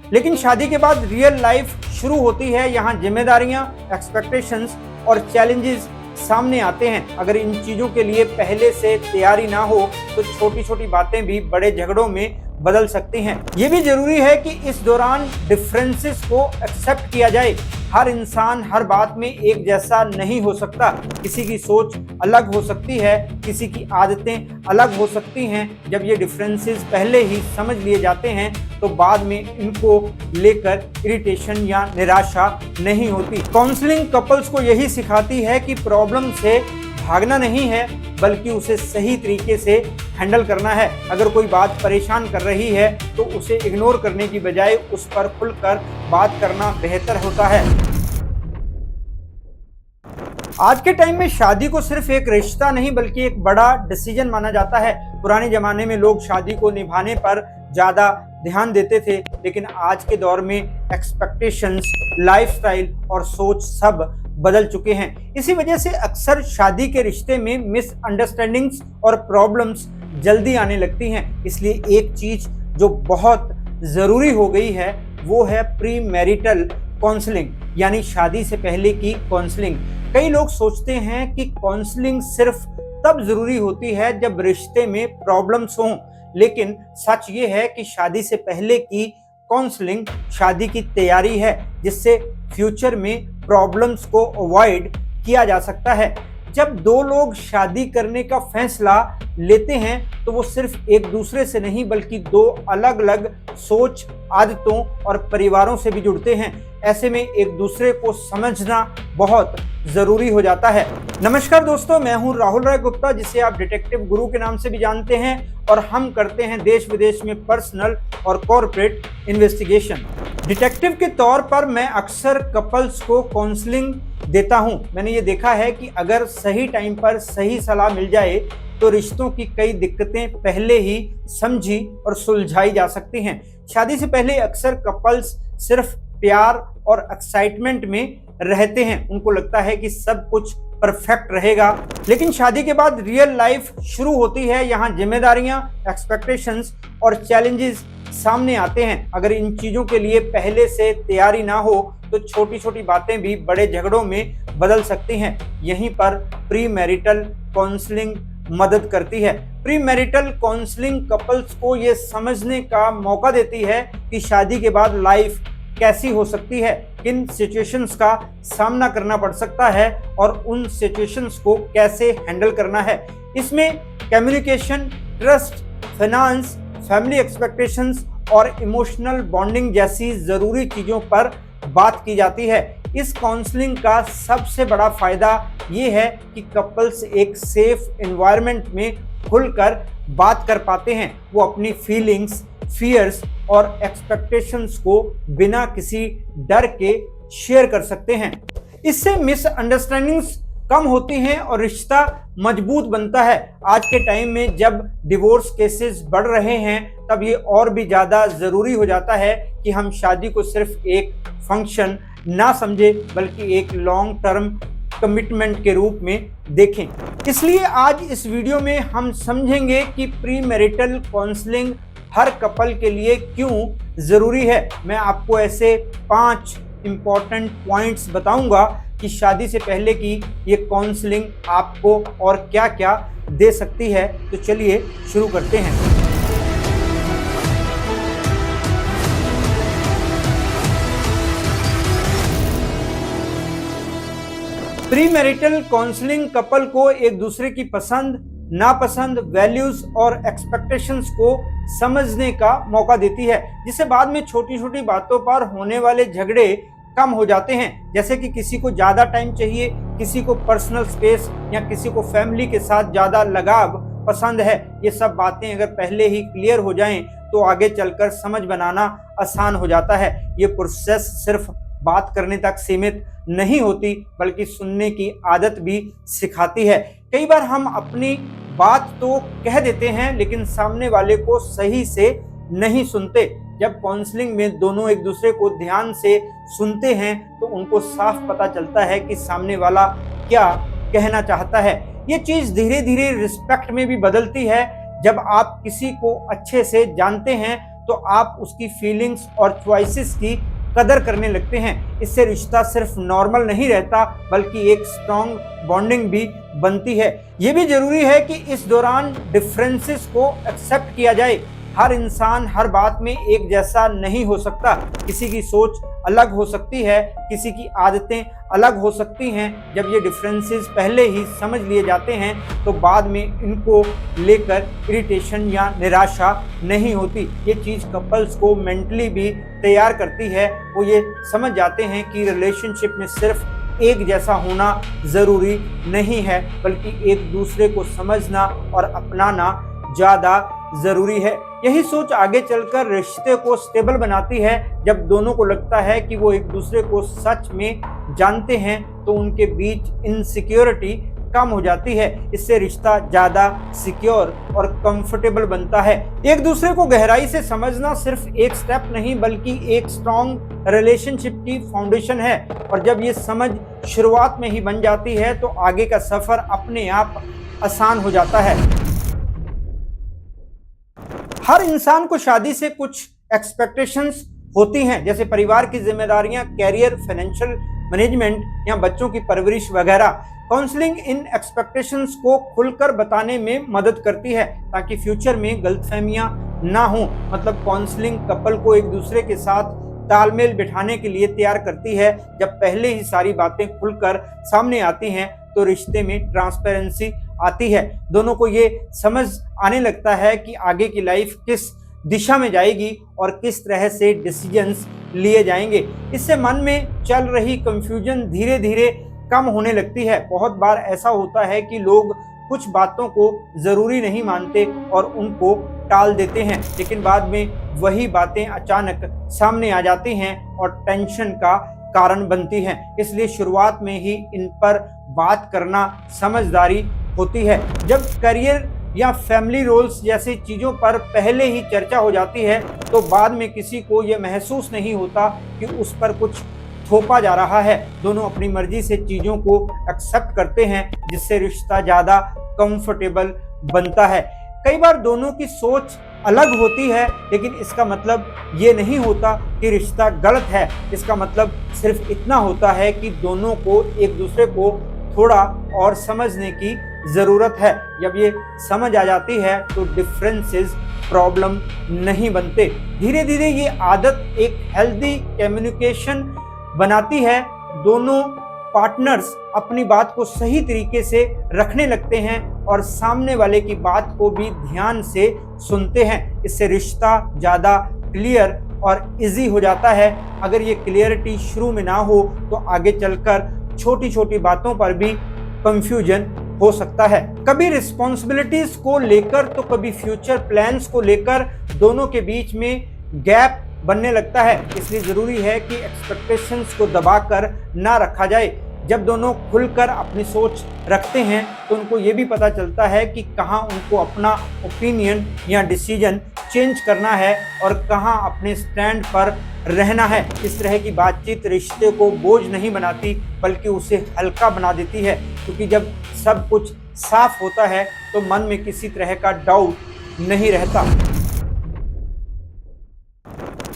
लेकिन शादी के बाद रियल लाइफ शुरू होती है। यहाँ जिम्मेदारियां, एक्सपेक्टेशंस और चैलेंजेस सामने आते हैं। अगर इन चीजों के लिए पहले से तैयारी ना हो तो छोटी छोटी बातें भी बड़े झगड़ों में बदल सकती हैं। ये भी जरूरी है कि इस दौरान डिफरेंसेस को एक्सेप्ट किया जाए। हर इंसान हर बात में एक जैसा नहीं हो सकता। किसी की सोच अलग हो सकती है, किसी की आदतें अलग हो सकती हैं। जब ये डिफरेंसेस पहले ही समझ लिए जाते हैं तो बाद में इनको लेकर इरिटेशन या निराशा नहीं होती। काउंसलिंग कपल्स को यही सिखाती है कि प्रॉब्लम से भागना नहीं है बल्कि उसे सही तरीके से हैंडल करना है। अगर कोई बात परेशान कर रही है तो उसे इग्नोर करने की बजाय उस पर खुलकर बात करना बेहतर होता है। आज के टाइम में शादी को सिर्फ एक रिश्ता नहीं बल्कि एक बड़ा डिसीजन माना जाता है। पुराने जमाने में लोग शादी को निभाने पर ज्यादा ध्यान देते थे, लेकिन आज के दौर में एक्सपेक्टेशंस, लाइफस्टाइल और सोच सब बदल चुके हैं। इसी वजह से अक्सर शादी के रिश्ते में मिसअंडरस्टैंडिंग्स और प्रॉब्लम्स जल्दी आने लगती हैं। इसलिए एक चीज जो बहुत जरूरी हो गई है वो है प्री मैरिटल काउंसलिंग, यानी शादी से पहले की काउंसलिंग। कई लोग सोचते हैं कि काउंसलिंग सिर्फ तब जरूरी होती है जब रिश्ते में प्रॉब्लम्स हों, लेकिन सच ये है कि शादी से पहले की काउंसलिंग शादी की तैयारी है, जिससे फ्यूचर में प्रॉब्लम्स को अवॉइड किया जा सकता है। जब दो लोग शादी करने का फैसला लेते हैं तो वो सिर्फ एक दूसरे से नहीं बल्कि दो अलग अलग सोच, आदतों और परिवारों से भी जुड़ते हैं। ऐसे में एक दूसरे को समझना बहुत जरूरी हो जाता है। नमस्कार दोस्तों, मैं हूं राहुल राय गुप्ता, जिसे आप डिटेक्टिव गुरु के नाम से भी जानते हैं, और हम करते हैं देश विदेश में पर्सनल और कॉर्पोरेट इन्वेस्टिगेशन। डिटेक्टिव के तौर पर मैं अक्सर कपल्स को काउंसलिंग देता हूं। मैंने ये देखा है कि अगर सही टाइम पर सही सलाह मिल जाए तो रिश्तों की कई दिक्कतें पहले ही समझी और सुलझाई जा सकती हैं। शादी से पहले अक्सर कपल्स सिर्फ प्यार और एक्साइटमेंट में रहते हैं। उनको लगता है कि सब कुछ परफेक्ट रहेगा, लेकिन शादी के बाद रियल लाइफ शुरू होती है। यहाँ जिम्मेदारियां, एक्सपेक्टेशंस और चैलेंजेस सामने आते हैं। अगर इन चीजों के लिए पहले से तैयारी ना हो तो छोटी छोटी बातें भी बड़े झगड़ों में बदल सकती हैं। यहीं पर प्री मैरिटल काउंसलिंग मदद करती है। प्री मैरिटल काउंसलिंग कपल्स को ये समझने का मौका देती है कि शादी के बाद लाइफ कैसी हो सकती है, किन सिचुएशंस का सामना करना पड़ सकता है और उन सिचुएशंस को कैसे हैंडल करना है। इसमें communication, trust, finance, family expectations और इमोशनल बॉन्डिंग जैसी जरूरी चीजों पर बात की जाती है। इस काउंसलिंग का सबसे बड़ा फायदा ये है कि कपल्स एक सेफ एनवायरनमेंट में खुलकर बात कर पाते हैं। वो अपनी फीलिंग्स, फियर्स और एक्सपेक्टेशंस को बिना किसी डर के शेयर कर सकते हैं। इससे मिसअंडरस्टैंडिंग्स कम होती हैं और रिश्ता मजबूत बनता है। आज के टाइम में जब डिवोर्स केसेस बढ़ रहे हैं तब ये और भी ज़्यादा ज़रूरी हो जाता है कि हम शादी को सिर्फ एक फंक्शन ना समझे बल्कि एक लॉन्ग टर्म कमिटमेंट के रूप में देखें। इसलिए आज इस वीडियो में हम समझेंगे कि प्री मैरिटल काउंसलिंग हर कपल के लिए क्यों ज़रूरी है। मैं आपको ऐसे 5 इंपॉर्टेंट पॉइंट्स बताऊंगा कि शादी से पहले की ये काउंसलिंग आपको और क्या क्या दे सकती है। तो चलिए शुरू करते हैं। प्री मैरिटल काउंसलिंग कपल को एक दूसरे की पसंद, नापसंद, वैल्यूज और एक्सपेक्टेशंस को समझने का मौका देती है, जिससे बाद में छोटी छोटी बातों पर होने वाले झगड़े कम हो जाते हैं। जैसे कि किसी को ज़्यादा टाइम चाहिए, किसी को पर्सनल स्पेस या किसी को फैमिली के साथ ज़्यादा लगाव पसंद है। ये सब बातें अगर पहले ही क्लियर हो जाएं तो आगे चलकर समझ बनाना आसान हो जाता है। ये प्रोसेस सिर्फ बात करने तक सीमित नहीं होती बल्कि सुनने की आदत भी सिखाती है। कई बार हम अपनी बात तो कह देते हैं लेकिन सामने वाले को सही से नहीं सुनते। जब काउंसलिंग में दोनों एक दूसरे को ध्यान से सुनते हैं तो उनको साफ पता चलता है कि सामने वाला क्या कहना चाहता है। ये चीज़ धीरे धीरे रिस्पेक्ट में भी बदलती है। जब आप किसी को अच्छे से जानते हैं तो आप उसकी फीलिंग्स और चॉइसेस की कदर करने लगते हैं। इससे रिश्ता सिर्फ नॉर्मल नहीं रहता बल्कि एक स्ट्रॉन्ग बॉन्डिंग भी बनती है। ये भी जरूरी है कि इस दौरान डिफरेंसेस को एक्सेप्ट किया जाए। हर इंसान हर बात में एक जैसा नहीं हो सकता। किसी की सोच अलग हो सकती है, किसी की आदतें अलग हो सकती हैं। जब ये डिफरेंसेस पहले ही समझ लिए जाते हैं तो बाद में इनको लेकर इरिटेशन या निराशा नहीं होती। ये चीज़ कपल्स को मेंटली भी तैयार करती है। वो ये समझ जाते हैं कि रिलेशनशिप में सिर्फ एक जैसा होना ज़रूरी नहीं है बल्कि एक दूसरे को समझना और अपनाना ज़्यादा ज़रूरी है। यही सोच आगे चलकर रिश्ते को स्टेबल बनाती है। जब दोनों को लगता है कि वो एक दूसरे को सच में जानते हैं तो उनके बीच इनसिक्योरिटी कम हो जाती है। इससे रिश्ता ज़्यादा सिक्योर और कंफर्टेबल बनता है। एक दूसरे को गहराई से समझना सिर्फ एक स्टेप नहीं बल्कि एक स्ट्रॉन्ग रिलेशनशिप की फाउंडेशन है। और जब ये समझ शुरुआत में ही बन जाती है तो आगे का सफ़र अपने आप आसान हो जाता है। हर इंसान को शादी से कुछ एक्सपेक्टेशंस होती हैं, जैसे परिवार की जिम्मेदारियां, कैरियर, फाइनेंशियल मैनेजमेंट या बच्चों की परवरिश वगैरह। काउंसलिंग इन एक्सपेक्टेशंस को खुलकर बताने में मदद करती है ताकि फ्यूचर में गलतफहमियां ना हो। मतलब काउंसलिंग कपल को एक दूसरे के साथ तालमेल बिठाने के लिए तैयार करती है। जब पहले ही सारी बातें खुलकर सामने आती हैं तो रिश्ते में ट्रांसपेरेंसी आती है। दोनों को ये समझ आने लगता है कि आगे की लाइफ किस दिशा में जाएगी और किस तरह से डिसीजंस लिए जाएंगे। इससे मन में चल रही कंफ्यूजन धीरे धीरे कम होने लगती है। बहुत बार ऐसा होता है कि लोग कुछ बातों को ज़रूरी नहीं मानते और उनको टाल देते हैं, लेकिन बाद में वही बातें अचानक सामने आ जाती हैं और टेंशन का कारण बनती हैं। इसलिए शुरुआत में ही इन पर बात करना समझदारी होती है। जब करियर या फैमिली रोल्स जैसी चीज़ों पर पहले ही चर्चा हो जाती है तो बाद में किसी को ये महसूस नहीं होता कि उस पर कुछ थोपा जा रहा है। दोनों अपनी मर्जी से चीज़ों को एक्सेप्ट करते हैं जिससे रिश्ता ज़्यादा कंफर्टेबल बनता है। कई बार दोनों की सोच अलग होती है लेकिन इसका मतलब ये नहीं होता कि रिश्ता गलत है। इसका मतलब सिर्फ इतना होता है कि दोनों को एक दूसरे को थोड़ा और समझने की ज़रूरत है। जब ये समझ आ जाती है तो डिफरेंसेस प्रॉब्लम नहीं बनते। धीरे धीरे ये आदत एक हेल्दी कम्युनिकेशन बनाती है। दोनों पार्टनर्स अपनी बात को सही तरीके से रखने लगते हैं और सामने वाले की बात को भी ध्यान से सुनते हैं। इससे रिश्ता ज़्यादा क्लियर और इजी हो जाता है। अगर ये क्लियरिटी शुरू में ना हो तो आगे चलकर छोटी छोटी बातों पर भी कंफ्यूजन हो सकता है। कभी रिस्पॉन्सिबिलिटीज को लेकर तो कभी फ्यूचर प्लान्स को लेकर दोनों के बीच में गैप बनने लगता है। इसलिए ज़रूरी है कि एक्सपेक्टेशंस को दबाकर ना रखा जाए। जब दोनों खुलकर अपनी सोच रखते हैं तो उनको ये भी पता चलता है कि कहाँ उनको अपना ओपिनियन या डिसीजन चेंज करना है और कहाँ अपने स्टैंड पर रहना है। इस तरह की बातचीत रिश्ते को बोझ नहीं बनाती बल्कि उसे हल्का बना देती है, क्योंकि जब सब कुछ साफ होता है तो मन में किसी तरह का डाउट नहीं रहता।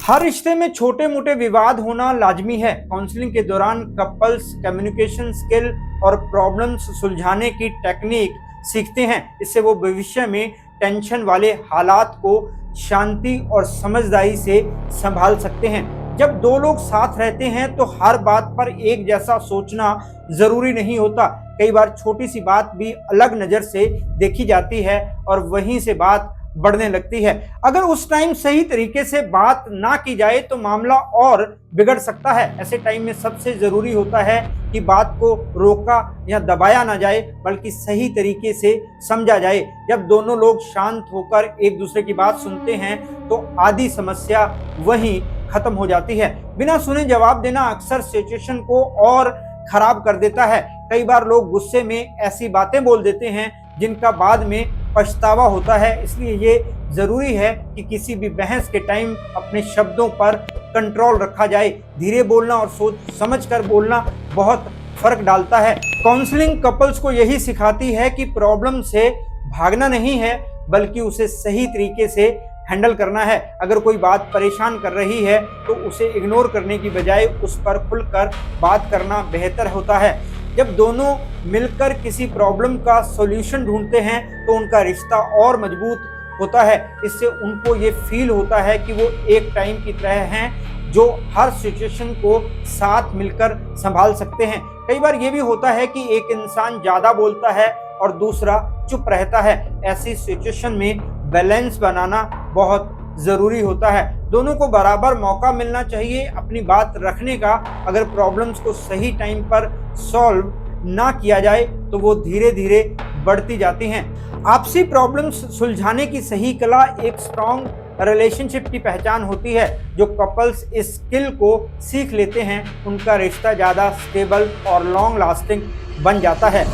हर रिश्ते में छोटे मोटे विवाद होना लाजमी है। काउंसलिंग के दौरान कपल्स कम्युनिकेशन स्किल और प्रॉब्लम्स सुलझाने की टेक्निक सीखते हैं। इससे वो भविष्य में टेंशन वाले हालात को शांति और समझदारी से संभाल सकते हैं। जब दो लोग साथ रहते हैं तो हर बात पर एक जैसा सोचना ज़रूरी नहीं होता। कई बार छोटी सी बात भी अलग नज़र से देखी जाती है और वहीं से बात बढ़ने लगती है। अगर उस टाइम सही तरीके से बात ना की जाए तो मामला और बिगड़ सकता है। ऐसे टाइम में सबसे ज़रूरी होता है कि बात को रोका या दबाया ना जाए बल्कि सही तरीके से समझा जाए। जब दोनों लोग शांत होकर एक दूसरे की बात सुनते हैं तो आधी समस्या वहीं खत्म हो जाती है। बिना सुने जवाब देना अक्सर सिचुएशन को और खराब कर देता है। कई बार लोग गुस्से में ऐसी बातें बोल देते हैं जिनका बाद में पछतावा होता है। इसलिए ये ज़रूरी है कि किसी भी बहस के टाइम अपने शब्दों पर कंट्रोल रखा जाए। धीरे बोलना और सोच समझकर बोलना बहुत फर्क डालता है। काउंसलिंग कपल्स को यही सिखाती है कि प्रॉब्लम से भागना नहीं है बल्कि उसे सही तरीके से हैंडल करना है। अगर कोई बात परेशान कर रही है तो उसे इग्नोर करने की बजाय उस पर खुलकर बात करना बेहतर होता है। जब दोनों मिलकर किसी प्रॉब्लम का सॉल्यूशन ढूंढते हैं तो उनका रिश्ता और मजबूत होता है। इससे उनको ये फील होता है कि वो एक टाइम की तरह हैं जो हर सिचुएशन को साथ मिलकर संभाल सकते हैं। कई बार ये भी होता है कि एक इंसान ज़्यादा बोलता है और दूसरा चुप रहता है। ऐसी सिचुएशन में बैलेंस बनाना बहुत ज़रूरी होता है। दोनों को बराबर मौका मिलना चाहिए अपनी बात रखने का। अगर प्रॉब्लम्स को सही टाइम पर सॉल्व ना किया जाए तो वो धीरे धीरे बढ़ती जाती हैं। आपसी प्रॉब्लम्स सुलझाने की सही कला एक स्ट्रॉन्ग रिलेशनशिप की पहचान होती है। जो कपल्स इस स्किल को सीख लेते हैं उनका रिश्ता ज़्यादा स्टेबल और लॉन्ग लास्टिंग बन जाता है।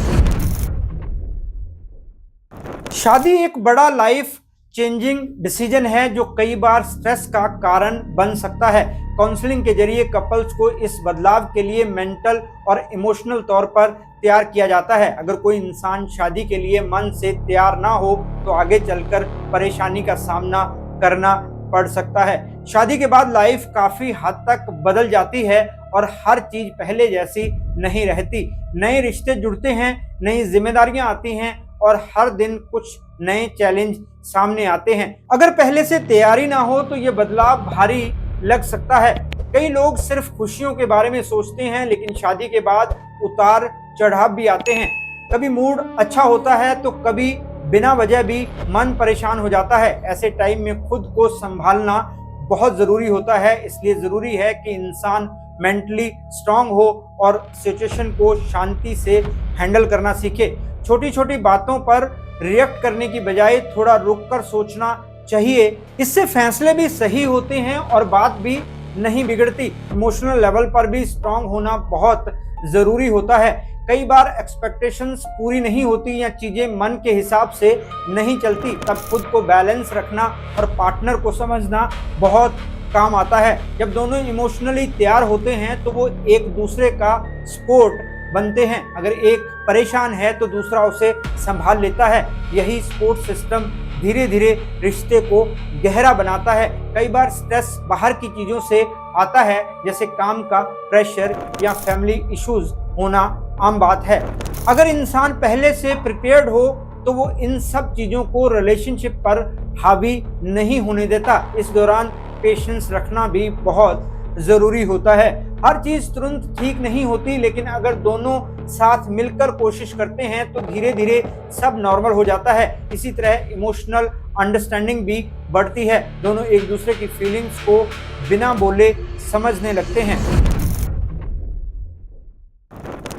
शादी एक बड़ा लाइफ चेंजिंग डिसीजन है जो कई बार स्ट्रेस का कारण बन सकता है। काउंसलिंग के जरिए कपल्स को इस बदलाव के लिए मेंटल और इमोशनल तौर पर तैयार किया जाता है। अगर कोई इंसान शादी के लिए मन से तैयार ना हो तो आगे चलकर परेशानी का सामना करना पड़ सकता है। शादी के बाद लाइफ काफ़ी हद तक बदल जाती है और हर चीज़ पहले जैसी नहीं रहती। नए रिश्ते जुड़ते हैं, नई जिम्मेदारियां आती हैं और हर दिन कुछ नए चैलेंज सामने आते हैं। अगर पहले से तैयारी ना हो तो ये बदलाव भारी लग सकता है। कई लोग सिर्फ खुशियों के बारे में सोचते हैं लेकिन शादी के बाद उतार चढ़ाव भी आते हैं। कभी मूड अच्छा होता है तो कभी बिना वजह भी मन परेशान हो जाता है। ऐसे टाइम में खुद को संभालना बहुत ज़रूरी होता है। इसलिए ज़रूरी है कि इंसान मेंटली स्ट्रांग हो और सिचुएशन को शांति से हैंडल करना सीखे। छोटी छोटी बातों पर रिएक्ट करने की बजाय थोड़ा रुककर सोचना चाहिए। इससे फैसले भी सही होते हैं और बात भी नहीं बिगड़ती। इमोशनल लेवल पर भी स्ट्रांग होना बहुत ज़रूरी होता है। कई बार एक्सपेक्टेशंस पूरी नहीं होती या चीज़ें मन के हिसाब से नहीं चलती, तब खुद को बैलेंस रखना और पार्टनर को समझना बहुत काम आता है। जब दोनों इमोशनली तैयार होते हैं तो वो एक दूसरे का सपोर्ट बनते हैं। अगर एक परेशान है तो दूसरा उसे संभाल लेता है। यही सपोर्ट सिस्टम धीरे धीरे रिश्ते को गहरा बनाता है। कई बार स्ट्रेस बाहर की चीज़ों से आता है, जैसे काम का प्रेशर या फैमिली इश्यूज होना आम बात है। अगर इंसान पहले से प्रिपेयर्ड हो तो वो इन सब चीज़ों को रिलेशनशिप पर हावी नहीं होने देता। इस दौरान पेशेंस रखना भी बहुत ज़रूरी होता है। हर चीज़ तुरंत ठीक नहीं होती लेकिन अगर दोनों साथ मिलकर कोशिश करते हैं तो धीरे धीरे सब नॉर्मल हो जाता है। इसी तरह इमोशनल अंडरस्टैंडिंग भी बढ़ती है। दोनों एक दूसरे की फीलिंग्स को बिना बोले समझने लगते हैं।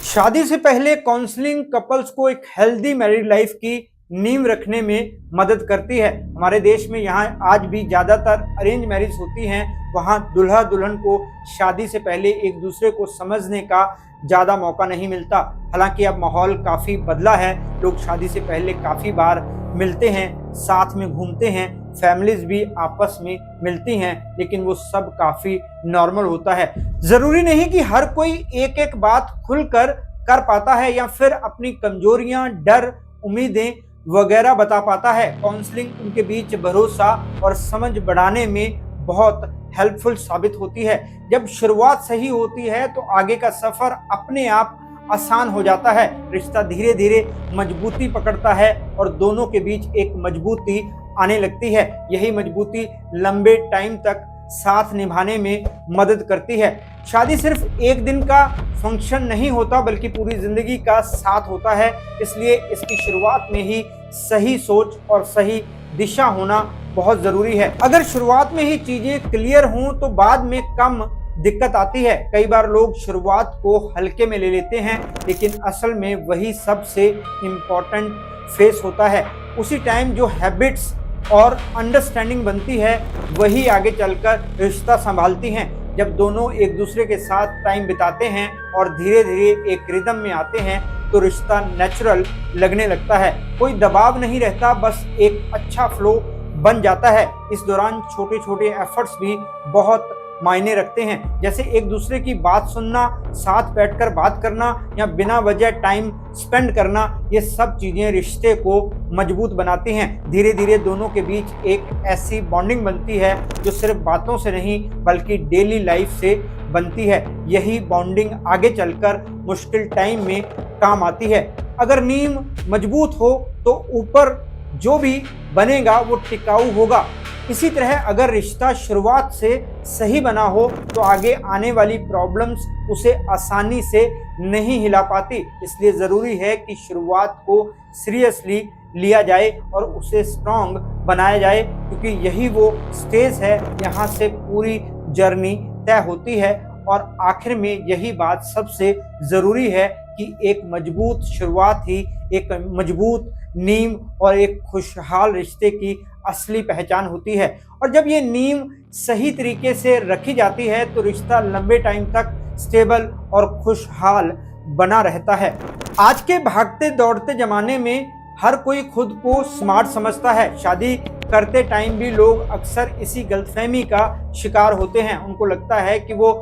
शादी से पहले काउंसलिंग कपल्स को एक हेल्दी मैरिड लाइफ की नींव रखने में मदद करती है। हमारे देश में यहाँ आज भी ज़्यादातर अरेंज मैरिज होती हैं। वहाँ दुल्हा दुल्हन को शादी से पहले एक दूसरे को समझने का ज़्यादा मौका नहीं मिलता। हालांकि अब माहौल काफ़ी बदला है। लोग शादी से पहले काफ़ी बार मिलते हैं, साथ में घूमते हैं, फैमिलीज भी आपस में मिलती हैं, लेकिन वो सब काफ़ी नॉर्मल होता है। ज़रूरी नहीं कि हर कोई एक एक बात खुलकर कर पाता है या फिर अपनी कमजोरियां, डर, उम्मीदें वगैरह बता पाता है। काउंसलिंग उनके बीच भरोसा और समझ बढ़ाने में बहुत हेल्पफुल साबित होती है। जब शुरुआत सही होती है तो आगे का सफ़र अपने आप आसान हो जाता है। रिश्ता धीरे धीरे मजबूती पकड़ता है और दोनों के बीच एक मजबूती आने लगती है। यही मजबूती लंबे टाइम तक साथ निभाने में मदद करती है। शादी सिर्फ एक दिन का फंक्शन नहीं होता बल्कि पूरी जिंदगी का साथ होता है। इसलिए इसकी शुरुआत में ही सही सोच और सही दिशा होना बहुत ज़रूरी है। अगर शुरुआत में ही चीज़ें क्लियर हों तो बाद में कम दिक्कत आती है। कई बार लोग शुरुआत को हल्के में ले लेते हैं लेकिन असल में वही सबसे इम्पोर्टेंट फेस होता है। उसी टाइम जो हैबिट्स और अंडरस्टैंडिंग बनती है वही आगे चलकर रिश्ता संभालती हैं। जब दोनों एक दूसरे के साथ टाइम बिताते हैं और धीरे धीरे एक रिदम में आते हैं तो रिश्ता नेचुरल लगने लगता है। कोई दबाव नहीं रहता, बस एक अच्छा फ्लो बन जाता है। इस दौरान छोटे छोटे एफर्ट्स भी बहुत मायने रखते हैं, जैसे एक दूसरे की बात सुनना, साथ बैठकर बात करना या बिना वजह टाइम स्पेंड करना। ये सब चीजें रिश्ते को मजबूत बनाती हैं। धीरे धीरे दोनों के बीच एक ऐसी बॉन्डिंग बनती है जो सिर्फ बातों से नहीं बल्कि डेली लाइफ से बनती है। यही बॉन्डिंग आगे चलकर मुश्किल टाइम में काम आती है। अगर नींव मजबूत हो तो ऊपर जो भी बनेगा वो टिकाऊ होगा। इसी तरह अगर रिश्ता शुरुआत से सही बना हो तो आगे आने वाली प्रॉब्लम्स उसे आसानी से नहीं हिला पाती। इसलिए ज़रूरी है कि शुरुआत को सीरियसली लिया जाए और उसे स्ट्रॉन्ग बनाया जाए, क्योंकि यही वो स्टेज है यहाँ से पूरी जर्नी तय होती है। और आखिर में यही बात सबसे ज़रूरी है कि एक मजबूत शुरुआत ही एक मजबूत नींव और एक खुशहाल रिश्ते की असली पहचान होती है। और जब ये नींव सही तरीके से रखी जाती है तो रिश्ता लंबे टाइम तक स्टेबल और खुशहाल बना रहता है। आज के भागते दौड़ते ज़माने में हर कोई खुद को स्मार्ट समझता है। शादी करते टाइम भी लोग अक्सर इसी गलतफहमी का शिकार होते हैं। उनको लगता है कि वो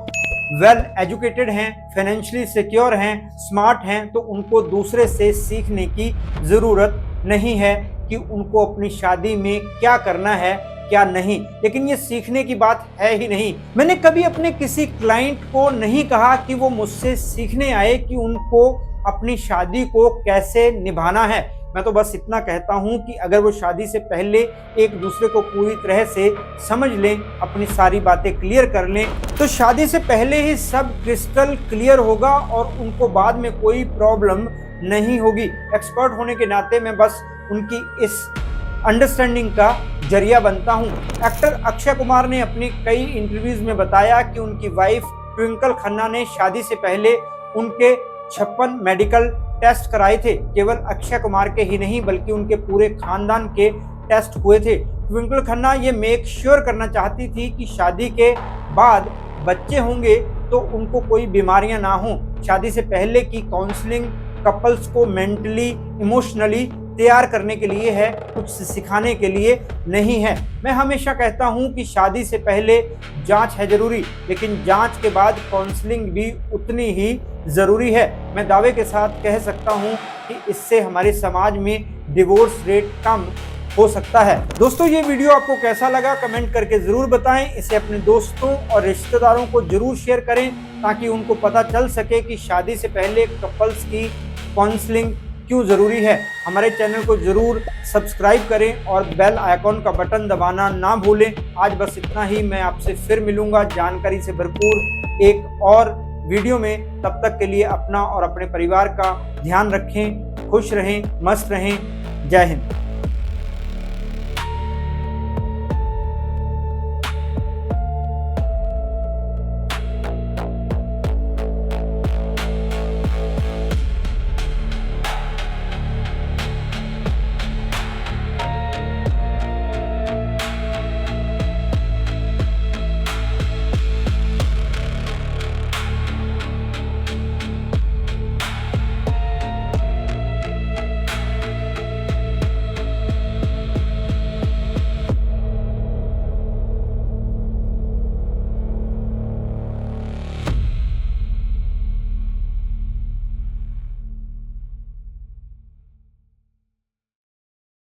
वेल एजुकेटेड हैं, फाइनेंशियली सिक्योर हैं, स्मार्ट हैं, तो उनको दूसरे से सीखने की ज़रूरत नहीं है कि उनको अपनी शादी में क्या करना है क्या नहीं। लेकिन ये सीखने की बात है ही नहीं। मैंने कभी अपने किसी क्लाइंट को नहीं कहा कि वो मुझसे सीखने आए कि उनको अपनी शादी को कैसे निभाना है। मैं तो बस इतना कहता हूँ कि अगर वो शादी से पहले एक दूसरे को पूरी तरह से समझ लें, अपनी सारी बातें क्लियर कर लें, तो शादी से पहले ही सब क्रिस्टल क्लियर होगा और उनको बाद में कोई प्रॉब्लम नहीं होगी। एक्सपर्ट होने के नाते मैं बस उनकी इस अंडरस्टैंडिंग का जरिया बनता हूँ। एक्टर अक्षय कुमार ने अपनी कई इंटरव्यूज में बताया कि उनकी वाइफ ट्विंकल खन्ना ने शादी से पहले उनके 56 मेडिकल टेस्ट कराए थे। केवल अक्षय कुमार के ही नहीं बल्कि उनके पूरे खानदान के टेस्ट हुए थे। ट्विंकल खन्ना ये मेक श्योर करना चाहती थी कि शादी के बाद बच्चे होंगे तो उनको कोई बीमारियां ना हो। शादी से पहले की काउंसलिंग कपल्स को मेंटली इमोशनली तैयार करने के लिए है, कुछ सिखाने के लिए नहीं है। मैं हमेशा कहता हूं कि शादी से पहले जांच है जरूरी, लेकिन जांच के बाद काउंसलिंग भी उतनी ही ज़रूरी है। मैं दावे के साथ कह सकता हूं कि इससे हमारे समाज में डिवोर्स रेट कम हो सकता है। दोस्तों, ये वीडियो आपको कैसा लगा कमेंट करके ज़रूर बताएं। इसे अपने दोस्तों और रिश्तेदारों को ज़रूर शेयर करें ताकि उनको पता चल सके कि शादी से पहले कपल्स की काउंसलिंग क्यों ज़रूरी है। हमारे चैनल को ज़रूर सब्सक्राइब करें और बेल आइकॉन का बटन दबाना ना भूलें। आज बस इतना ही। मैं आपसे फिर मिलूंगा जानकारी से भरपूर एक और वीडियो में। तब तक के लिए अपना और अपने परिवार का ध्यान रखें, खुश रहें, मस्त रहें। जय हिंद।